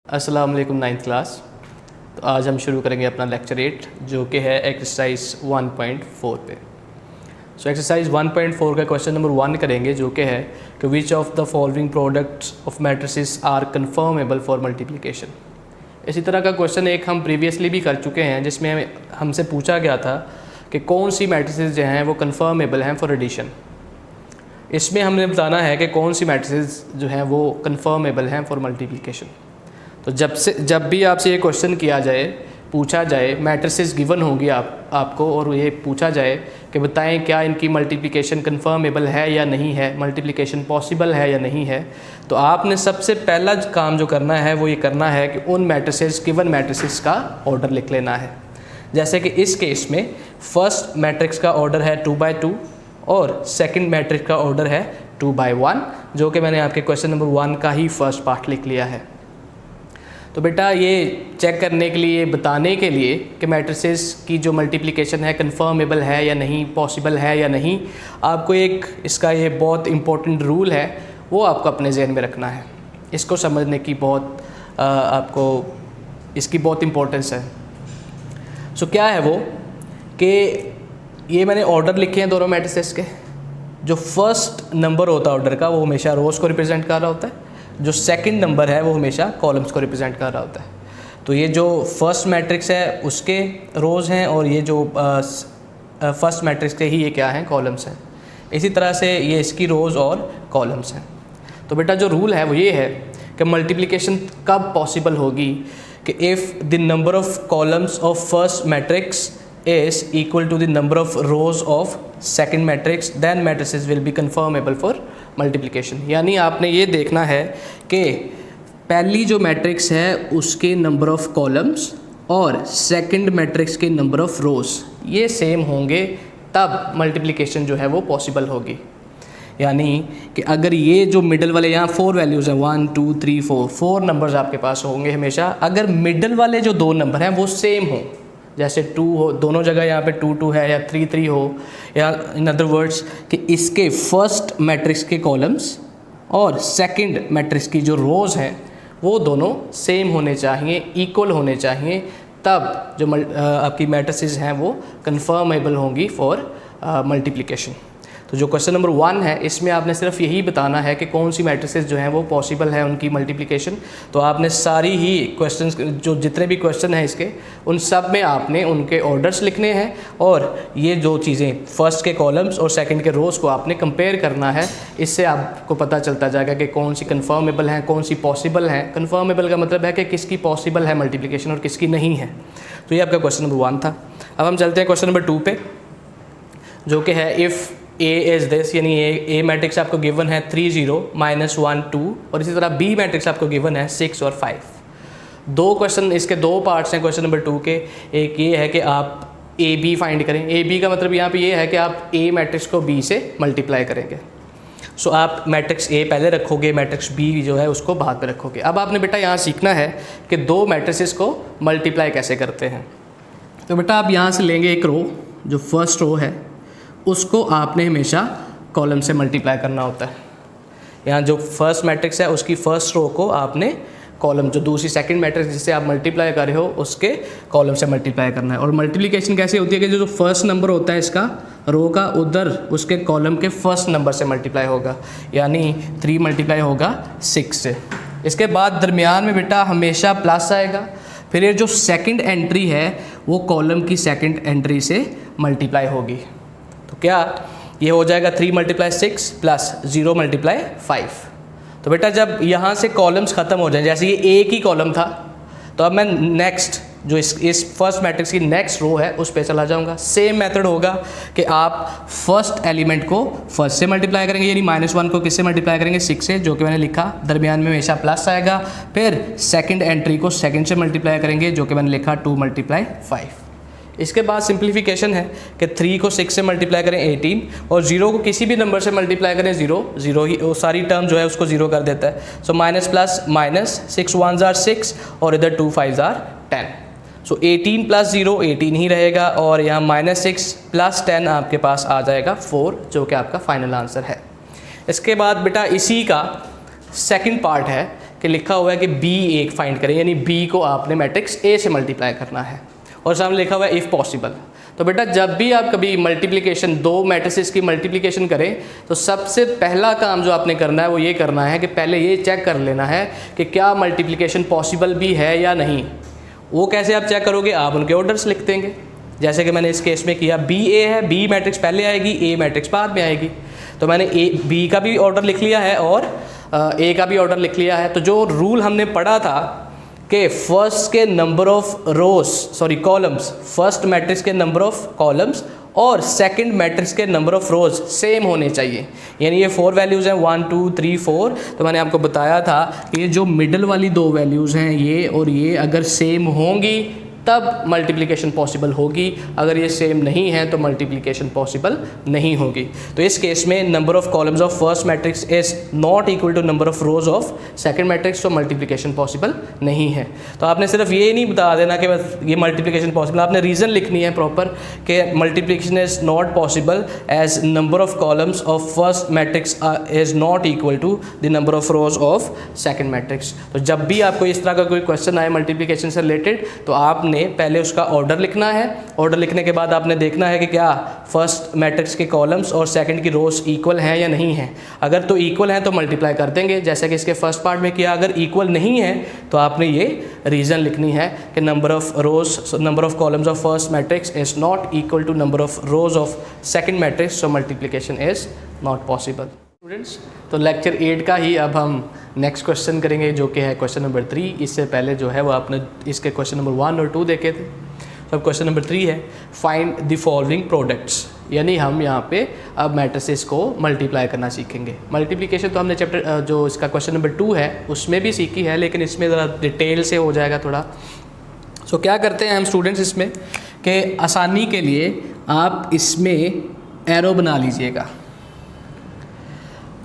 अस्सलाम वालेकुम ninth class. तो आज हम शुरू करेंगे अपना लेक्चर 8 जो कि है एक्सरसाइज 1.4 पे। सो एक्सरसाइज 1.4 का क्वेश्चन नंबर 1 करेंगे जो कि है कि which of the following products of matrices are conformable for multiplication. इसी तरह का क्वेश्चन एक हम प्रीवियसली भी कर चुके हैं जिसमें हमसे पूछा गया था कि कौन सी मैट्रिसेस जो हैं वो कन्फर्मेबल हैं फॉर एडिशन। इसमें हमने बताना है कि कौन सी मैट्रिसेस जो हैं वो कन्फर्मेबल हैं फॉर मल्टीप्लिकेशन। तो जब भी आपसे ये क्वेश्चन किया जाए, पूछा जाए, मैट्रिसेस गिवन होंगी आपको और ये पूछा जाए कि बताएं क्या इनकी मल्टीप्लिकेशन कन्फर्मेबल है या नहीं है, मल्टीप्लिकेशन पॉसिबल है या नहीं है, तो आपने सबसे पहला काम जो करना है वो ये करना है कि उन मैट्रिसेस गिवन मैट्रिसेस का ऑर्डर लिख लेना है। जैसे कि इस केस में फर्स्ट मैट्रिक्स का ऑर्डर है 2/2 और सेकंड मैट्रिक्स का ऑर्डर है 2/1, जो कि मैंने आपके क्वेश्चन नंबर 1 का ही फर्स्ट पार्ट लिख लिया है। तो बेटा ये चेक करने के लिए, बताने के लिए कि मैट्रिसेस की जो मल्टीप्लिकेशन है कन्फर्मेबल है या नहीं, पॉसिबल है या नहीं, आपको एक इसका ये बहुत इम्पोर्टेंट रूल है वो आपको अपने जहन में रखना है। इसको समझने की आपको इसकी बहुत इम्पोर्टेंस है। सो क्या है वो कि ये मैंने ऑर्डर लिखे हैं दोनों मैट्रिसेस के। जो फर्स्ट नंबर होता है ऑर्डर का वो हमेशा रोज़ को रिप्रेजेंट कर रहा होता है, जो सेकंड नंबर है वो हमेशा कॉलम्स को रिप्रेजेंट कर रहा होता है। तो ये जो फर्स्ट मैट्रिक्स है उसके रोज़ हैं और ये जो फर्स्ट मैट्रिक्स के ही ये क्या हैं, कॉलम्स हैं। इसी तरह से ये इसकी रोज़ और कॉलम्स हैं। तो बेटा जो रूल है वो ये है कि मल्टीप्लिकेशन कब पॉसिबल होगी कि if the number of columns of first matrix is equal to the number of rows of second matrix, then matrices will be conformable for multiplication. यानी आपने ये देखना है कि पहली जो मैट्रिक्स है उसके नंबर ऑफ कॉलम्स और सेकंड मैट्रिक्स के नंबर ऑफ रोज़ ये सेम होंगे, तब मल्टीप्लिकेशन जो है वो पॉसिबल होगी। यानी कि अगर ये जो मिडल वाले यहाँ 4 वैल्यूज़ हैं 1 2 3 4 नंबर्स आपके पास होंगे हमेशा, अगर मिडल वाले जो 2 नंबर हैं वो सेम हों, जैसे 2 हो दोनों जगह, यहाँ पे 2 2 है या 3 3 हो, या इन अदर वर्ड्स कि इसके फर्स्ट मैट्रिक्स के कॉलम्स और सेकंड मैट्रिक्स की जो रोज़ हैं वो दोनों सेम होने चाहिए, इक्वल होने चाहिए, तब जो आपकी मैट्रिसेस हैं वो कन्फर्मेबल होंगी फॉर मल्टीप्लिकेशन। तो जो क्वेश्चन नंबर 1 है इसमें आपने सिर्फ यही बताना है कि कौन सी मैट्रिसेस जो हैं वो पॉसिबल है उनकी मल्टीप्लिकेशन। तो आपने सारी ही क्वेश्चंस, जो जितने भी क्वेश्चन हैं इसके, उन सब में आपने उनके ऑर्डर्स लिखने हैं और ये जो चीज़ें फर्स्ट के कॉलम्स और सेकंड के रोज़ को आपने कंपेयर करना है। इससे आपको पता चलता जाएगा कि कौन सी कन्फर्मेबल हैं, कौन सी पॉसिबल हैं। कन्फर्मेबल का मतलब है कि किसकी पॉसिबल है मल्टीप्लिकेशन और किसकी नहीं है। तो ये आपका क्वेश्चन नंबर 1 था। अब हम चलते हैं क्वेश्चन नंबर 2 पे, जो कि है इफ़ A इज़ दिस, यानी ए मैट्रिक्स आपको गिवन है 3 0 -1 2 और इसी तरह बी मैट्रिक्स आपको गिवन है 6 और 5। दो क्वेश्चन, इसके 2 पार्ट्स हैं क्वेश्चन नंबर 2 के। एक ये है कि आप ए बी फाइंड करें। ए बी का मतलब यहाँ पे ये है कि आप ए मैट्रिक्स को बी से मल्टीप्लाई करेंगे। सो आप मैट्रिक्स ए पहले रखोगे, मैट्रिक्स बी जो है उसको बाद में रखोगे। अब आपने बेटा यहाँ सीखना है कि दो मैट्रिसेस को मल्टीप्लाई कैसे करते हैं। तो बेटा आप यहाँ से लेंगे एक रो, जो फर्स्ट रो है उसको आपने हमेशा कॉलम से मल्टीप्लाई करना होता है। यहाँ जो फर्स्ट मैट्रिक्स है उसकी फर्स्ट रो को आपने कॉलम, जो दूसरी सेकंड मैट्रिक्स जिससे आप मल्टीप्लाई कर रहे हो उसके कॉलम से मल्टीप्लाई करना है। और मल्टीप्लिकेशन कैसे होती है कि जो फर्स्ट नंबर होता है इसका रो का, उधर उसके कॉलम के फर्स्ट नंबर से मल्टीप्लाई होगा, यानी 3 मल्टीप्लाई होगा 6 से। इसके बाद दरमियान में बेटा हमेशा प्लस आएगा। फिर ये जो सेकेंड एंट्री है वो कॉलम की सेकेंड एंट्री से मल्टीप्लाई होगी। तो क्या ये हो जाएगा 3 × 6 प्लस 0 × 5। तो बेटा जब यहाँ से कॉलम्स ख़त्म हो जाएं, जैसे ये एक ही कॉलम था, तो अब मैं नेक्स्ट जो इस फर्स्ट मैट्रिक्स की नेक्स्ट रो है उस पर चला जाऊँगा। सेम मेथड होगा कि आप फर्स्ट एलिमेंट को फर्स्ट से मल्टीप्लाई करेंगे, यानी -1 को किससे मल्टीप्लाई करेंगे, 6 से, जो कि मैंने लिखा। दरमियान में हमेशा प्लस आएगा। फिर सेकंड एंट्री को सेकंड से मल्टीप्लाई करेंगे, जो कि मैंने लिखा 2 × 5। इसके बाद सिंप्लीफिकेशन है कि 3 को 6 से मल्टीप्लाई करें 18 और 0 को किसी भी नंबर से मल्टीप्लाई करें 0 ही, वो सारी टर्म जो है उसको 0 कर देता है। So minus plus minus, 6 1s are 6 और इधर 2 5s are 10। सो 18 + 0 18 ही रहेगा और यहाँ -6 + 10 आपके पास आ जाएगा 4, जो कि आपका फाइनल आंसर है। इसके बाद बेटा इसी का सेकंड पार्ट है कि लिखा हुआ है कि B1 फाइंड करें, यानी B को आपने मैट्रिक्स A से मल्टीप्लाई करना है, और सामने लिखा हुआ है इफ़ पॉसिबल। तो बेटा जब भी आप कभी मल्टीप्लिकेशन, दो मैट्रिसेस की मल्टीप्लिकेशन करें तो सबसे पहला काम जो आपने करना है वो ये करना है कि पहले ये चेक कर लेना है कि क्या मल्टीप्लिकेशन पॉसिबल भी है या नहीं। वो कैसे आप चेक करोगे, आप उनके ऑर्डर्स लिख देंगे, जैसे कि मैंने इस केस में किया। BA है, B मैट्रिक्स पहले आएगी, A मैट्रिक्स बाद में आएगी, तो मैंने B का भी ऑर्डर लिख लिया है और A का भी ऑर्डर लिख लिया है। तो जो रूल हमने पढ़ा था कि फर्स्ट के number of rose, sorry columns, first matrix के नंबर ऑफ कॉलम्स और सेकंड मैट्रिक्स के नंबर ऑफ रोज सेम होने चाहिए, यानी ये 4 वैल्यूज़ हैं 1 2 3 4। तो मैंने आपको बताया था कि ये जो मिडल वाली 2 वैल्यूज़ हैं ये और ये अगर सेम होंगी तब मल्टीप्लिकेशन पॉसिबल होगी, अगर ये सेम नहीं है तो मल्टीप्लिकेशन पॉसिबल नहीं होगी। तो इस केस में number of columns of first matrix is not equal to number of rows of second matrix, तो मल्टीप्लिकेशन पॉसिबल नहीं है। तो आपने सिर्फ ये नहीं बता देना कि बस ये मल्टीप्लिकेशन पॉसिबल, आपने रीज़न लिखनी है प्रॉपर कि multiplication is not possible as number of columns of first matrix is not equal to the number of rows of second matrix. तो जब भी आपको इस तरह का कोई क्वेश्चन आए मल्टीप्लिकेशन से रिलेटेड तो आपने पहले उसका ऑर्डर लिखना है। ऑर्डर लिखने के बाद आपने देखना है कि क्या फर्स्ट मैट्रिक्स के कॉलम्स और सेकंड की रोज इक्वल हैं या नहीं हैं। अगर तो इक्वल हैं तो मल्टीप्लाई कर देंगे, जैसे कि इसके फर्स्ट पार्ट में किया। अगर इक्वल नहीं है तो आपने ये रीज़न लिखनी है कि number of columns of first matrix is not equal to number of rows of second matrix, so multiplication is not possible. Students, तो लेक्चर 8 का ही अब हम नेक्स्ट क्वेश्चन करेंगे जो कि है क्वेश्चन नंबर 3। इससे पहले जो है वो आपने इसके क्वेश्चन नंबर 1 और 2 देखे थे। तो अब क्वेश्चन नंबर 3 है फाइंड द फॉलोइंग प्रोडक्ट्स, यानी हम यहाँ पे अब मैट्रिसेस को मल्टीप्लाई करना सीखेंगे। मल्टीप्लिकेशन तो हमने चैप्टर जो इसका क्वेश्चन नंबर 2 है उसमें भी सीखी है, लेकिन इसमें ज़रा डिटेल से हो जाएगा थोड़ा। सो क्या करते हैं हम स्टूडेंट्स इसमें कि आसानी के लिए आप इसमें एरो बना लीजिएगा।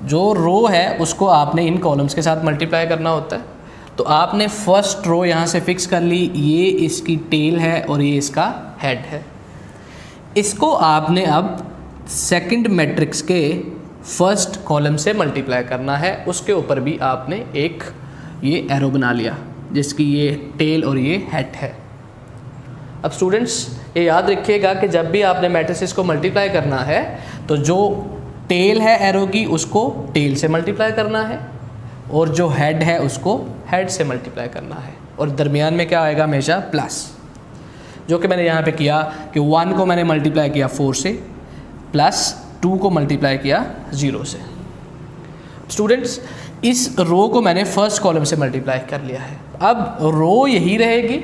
जो रो है उसको आपने इन कॉलम्स के साथ मल्टीप्लाई करना होता है। तो आपने फर्स्ट रो यहाँ से फिक्स कर ली, ये इसकी टेल है और ये इसका हेड है। इसको आपने अब सेकंड मैट्रिक्स के फर्स्ट कॉलम से मल्टीप्लाई करना है। उसके ऊपर भी आपने एक ये एरो बना लिया जिसकी ये टेल और ये हेड है। अब स्टूडेंट्स ये याद रखिएगा कि जब भी आपने मैट्रिसेस को मल्टीप्लाई करना है तो जो टेल है एरो की उसको टेल से मल्टीप्लाई करना है और जो हेड है उसको हेड से मल्टीप्लाई करना है, और दरमियान में क्या आएगा हमेशा प्लस, जो कि मैंने यहाँ पे किया कि 1 को मैंने मल्टीप्लाई किया 4 से, प्लस 2 को मल्टीप्लाई किया 0 से। स्टूडेंट्स इस रो को मैंने फर्स्ट कॉलम से मल्टीप्लाई कर लिया है। अब रो यही रहेगी,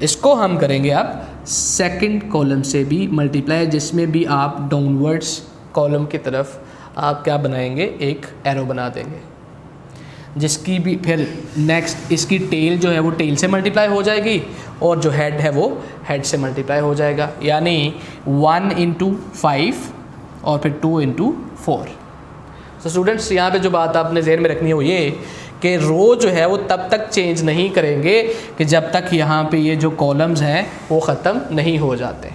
इसको हम करेंगे अब सेकंड कॉलम से भी मल्टीप्लाई, जिसमें भी आप डाउनवर्ड्स कॉलम की तरफ आप क्या बनाएंगे, एक एरो बना देंगे, जिसकी भी फिर नेक्स्ट इसकी टेल जो है वो टेल से मल्टीप्लाई हो जाएगी और जो हेड है वो हेड से मल्टीप्लाई हो जाएगा, यानी 1 × 5 और फिर 2 × 4। तो स्टूडेंट्स यहाँ पे जो बात आपने ज़हन में रखनी है वो ये कि रो जो है वो तब तक चेंज नहीं करेंगे कि जब तक यहाँ पे ये जो कॉलम्स हैं वो ख़त्म नहीं हो जाते।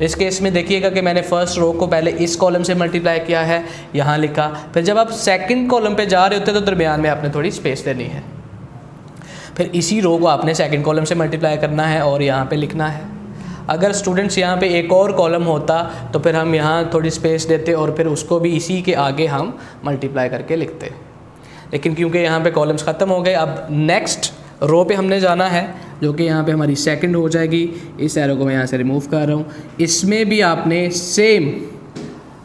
इस केस में देखिएगा कि मैंने फर्स्ट रो को पहले इस कॉलम से मल्टीप्लाई किया है, यहाँ लिखा, फिर जब आप सेकंड कॉलम पे जा रहे होते हैं तो दरमियान में आपने थोड़ी स्पेस देनी है, फिर इसी रो को आपने सेकंड कॉलम से मल्टीप्लाई करना है और यहाँ पे लिखना है। अगर स्टूडेंट्स यहाँ पे एक और कॉलम होता तो फिर हम यहाँ थोड़ी स्पेस देते और फिर उसको भी इसी के आगे हम मल्टीप्लाई करके लिखते, लेकिन क्योंकि यहाँ पे कॉलम्स ख़त्म हो गए, अब नेक्स्ट रो पे हमने जाना है जो कि यहाँ पे हमारी सेकंड हो जाएगी। इस एरो को मैं यहाँ से रिमूव कर रहा हूँ। इसमें भी आपने सेम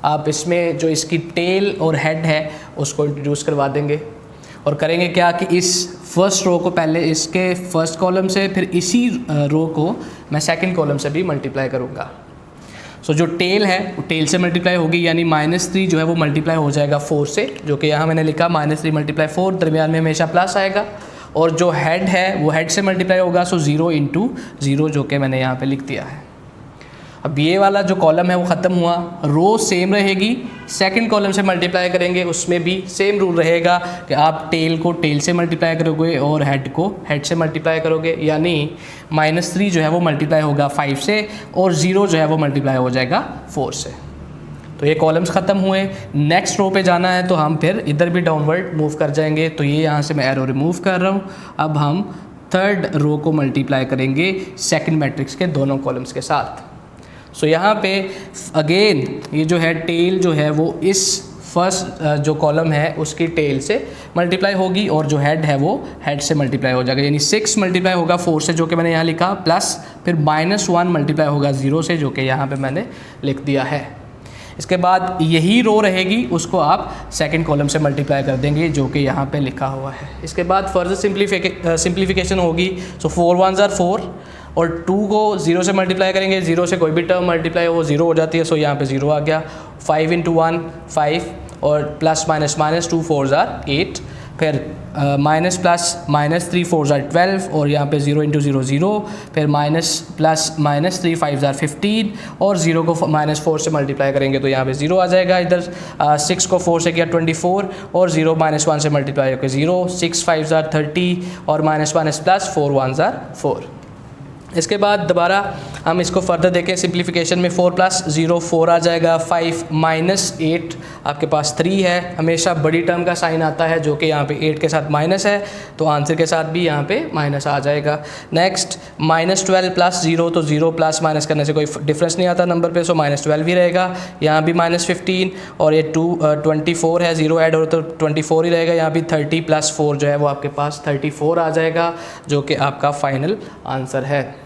आप इसमें जो इसकी टेल और हेड है उसको इंट्रोड्यूस करवा देंगे और करेंगे क्या कि इस फर्स्ट रो को पहले इसके फर्स्ट कॉलम से, फिर इसी रो को मैं सेकंड कॉलम से भी मल्टीप्लाई करूँगा। सो जो टेल है वो टेल से मल्टीप्लाई होगी, यानी -3 जो है वो मल्टीप्लाई हो जाएगा 4 से, जो कि यहाँ मैंने लिखा -3 × 4, दरमियान में हमेशा प्लस आएगा, और जो हेड है वो हेड से मल्टीप्लाई होगा, सो 0 × 0 जो कि मैंने यहाँ पे लिख दिया है। अब ये वाला जो कॉलम है वो ख़त्म हुआ, रो सेम रहेगी, सेकंड कॉलम से मल्टीप्लाई करेंगे, उसमें भी सेम रूल रहेगा कि आप टेल को टेल से मल्टीप्लाई करोगे और हेड को हेड से मल्टीप्लाई करोगे, यानी -3 जो है वो मल्टीप्लाई होगा 5 से और 0 जो है वो मल्टीप्लाई हो जाएगा 4 से। तो ये कॉलम्स ख़त्म हुए। नेक्स्ट रो पे जाना है तो हम फिर इधर भी डाउनवर्ड मूव कर जाएंगे। तो ये यहाँ से मैं एरो रिमूव कर रहा हूँ। अब हम थर्ड रो को मल्टीप्लाई करेंगे सेकंड मैट्रिक्स के दोनों कॉलम्स के साथ। सो यहाँ पे अगेन ये जो है टेल जो है वो इस फर्स्ट जो कॉलम है उसकी टेल से मल्टीप्लाई होगी और जो हेड है वो हेड से मल्टीप्लाई हो जाएगा। यानी 6 मल्टीप्लाई होगा 4 से जो कि मैंने यहाँ लिखा, प्लस फिर -1 मल्टीप्लाई होगा 0 से जो कि यहाँ पे मैंने लिख दिया है। इसके बाद यही रो रहेगी, उसको आप सेकंड कॉलम से मल्टीप्लाई कर देंगे जो कि यहाँ पे लिखा हुआ है। इसके बाद फर्दर सिंप्लीफिकेशन होगी। सो 4 1s are 4 और 2 को 0 से मल्टीप्लाई करेंगे। 0 से कोई भी टर्म मल्टीप्लाई हो वो 0 हो जाती है। सो यहाँ पे 0 आ गया। 5 × 1 5 और plus minus minus 2 4s are 8, फिर minus plus minus 3 4s are 12 और यहाँ पे 0 × 0 0, फिर minus plus minus 3 5s are 15 और 0 को -4 से मल्टीप्लाई करेंगे तो यहाँ पे 0 आ जाएगा। इधर 6 को 4 से किया 24 और 0 -1 से मल्टीप्लाई होकर 0, 6 5s are 30 और माइनस प्लस 4 1s are 4। इसके बाद दोबारा हम इसको फर्दर देखें सिंप्लीफिकेशन में 4 + 0 4 आ जाएगा। 5 - 8 आपके पास 3 है। हमेशा बड़ी टर्म का साइन आता है जो कि यहाँ पे 8 के साथ माइनस है, तो आंसर के साथ भी यहाँ पे माइनस आ जाएगा। नेक्स्ट -12 + 0, तो 0 प्लस माइनस करने से कोई डिफरेंस नहीं आता नंबर पे, सो -12 ही रहेगा। यहाँ भी -15 और ये 24 है, 0 ऐड हो तो 24 ही रहेगा। यहाँ भी 30 + 4 जो है वो आपके पास 34 आ जाएगा जो कि आपका फाइनल आंसर है।